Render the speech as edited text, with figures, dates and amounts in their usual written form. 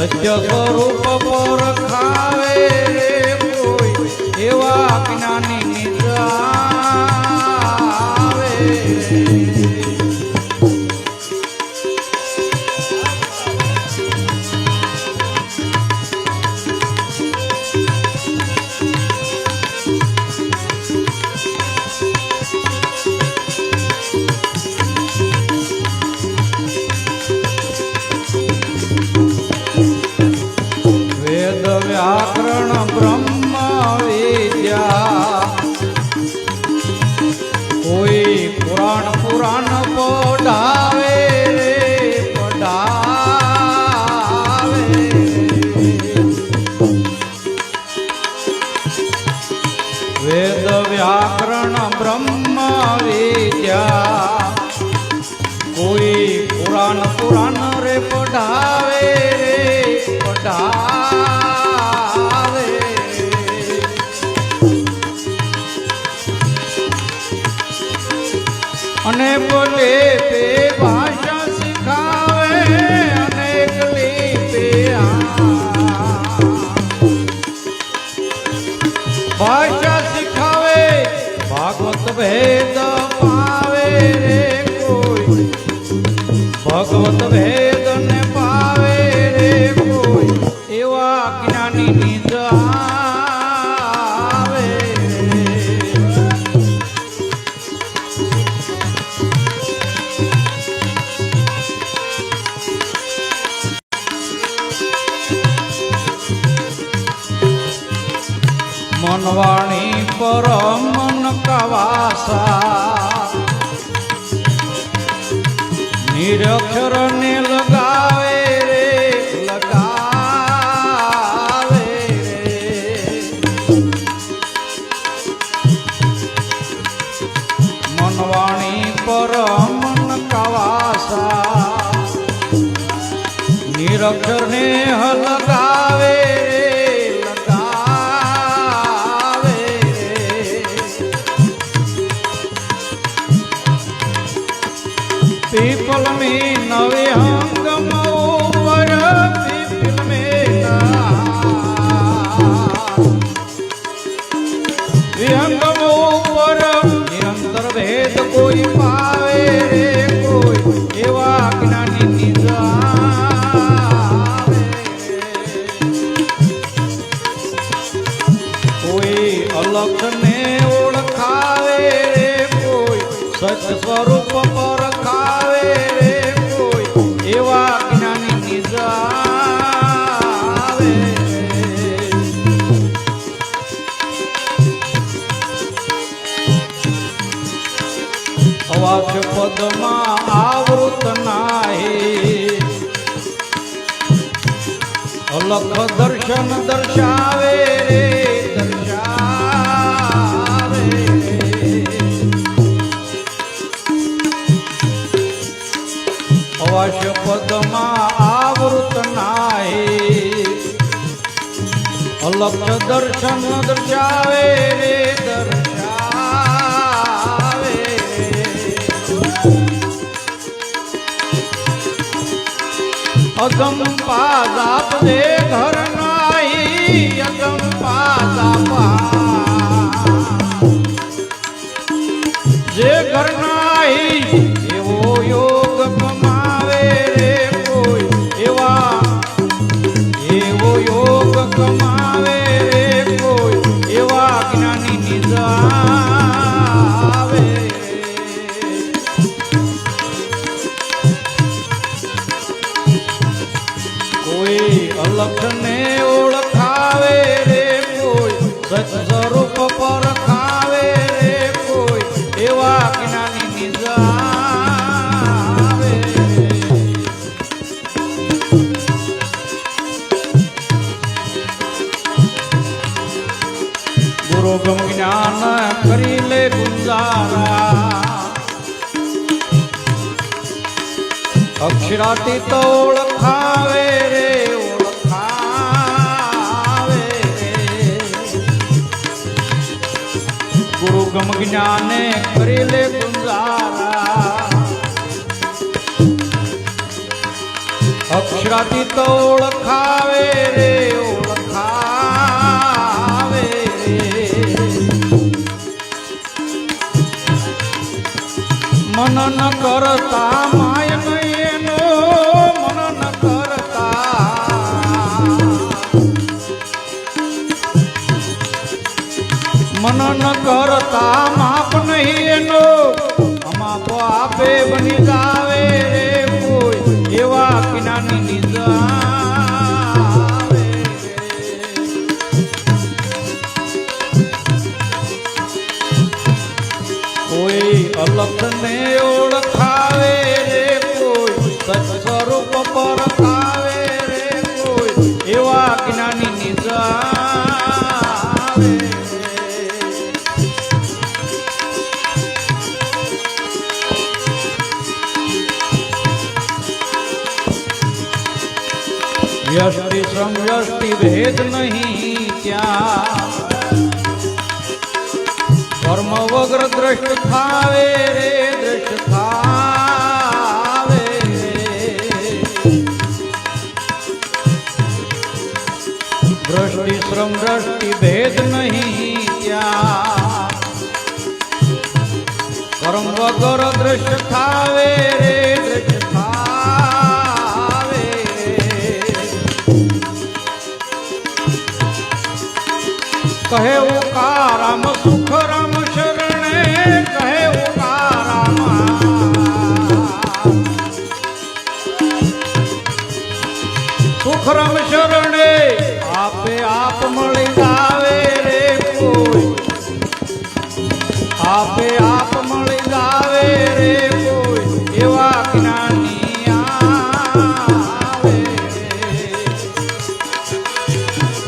સત્ય સ્વરૂપ પર ખાવે રે કોઈ એવા જ્ઞાની નિદ્રા આવે વ્યાકરણ બ્રહ્મ વિદ્યા કોઈ પુરાણ પઢાવે રે પઢાવે વેદ વ્યાકરણ બ્રહ્મ વિદ્યા કોઈ પુરાણ રે પઢાવે રે પઢાવે અને બોલે પે ભાષા શીખાવે અનેક લીપે ભાષા શીખાવે ભાગવત ભેદ પાવે રે કોઈ ભગવત ભેદ ને પાવે રે કોઈ એવા જ્ઞાની નિદ્રા મનવાણી પર મન કવાસા નિરક્ષર ને લગાવે રે લગાવે રે મનવાણી પર મન કવાસા નિરક્ષર ને લગાવે पीपल में नवे हंगम ऊपर पीपल में विहंगम ऊपर निरंतर भेद कोई पावे रे कोई एवा ज्ञानी निद्रा कोई अलग ने ओळखावे रे कोई सच स्वरूप पर અવાજ પદમાં આવૃત નાહી અલખ દર્શન દર્શાવે રે દર્શાવે અવાજ પદમાં આવૃત નાહી અલખ દર્શન દર્શાવે રે અગમ પાદાપ દે ઘર નાહી અગમ પાદાપા જે ઘર નાહી એવો યોગ કમાવે રે કોઈ એવો યોગ કમાવે રે કોઈ એવા જ્ઞાની નિદ્રા અલખ ને ઓળખાવે રે કોઈ સચ સ્વરૂપ પર ખાવે રે કોઈ એવા જ્ઞાની નિદ્રા ગુરુગમ જ્ઞાન કરી લે ગુંજારા અક્ષરાતીત ઓળખાવે રે ગુરુગમ જ્ઞાને કરી લે ગુંજારા અક્ષરાતીત ઓળખાવે રે ઓળખાવે રે મનન કરતા માય નયનો મનન કરતા મનન કરતા માપ નહીં એનો અમાપ આપે બની જાવે રે કોઈ એવા કિનાની નિજાવે કોઈ અલખને ઓળખાવે રે કોઈ સચ સ્વરૂપ પરખાવે રે કોઈ એવા જ્ઞાની નિજાવે વ્યષ્ટિ સમવ્યષ્ટિ ભેદ નહીં ત્યાં કર્મ વગ્ર દ્રષ્ટ થાવે રે દ્રષ્ટ થાવે દ્રષ્ટિ શ્રમ દ્રષ્ટિ ભેદ નહીં ત્યાં કર્મ વગર દ્રષ્ટ થાવે રે દ્રષ્ટ થાવે કહે ઓકારામ સુખરામ શરણે કહે ઓકારામ સુખરામ શરણે આપે આપ મળી જાવે રે કોઈ આપે આપ મળી જાવે રે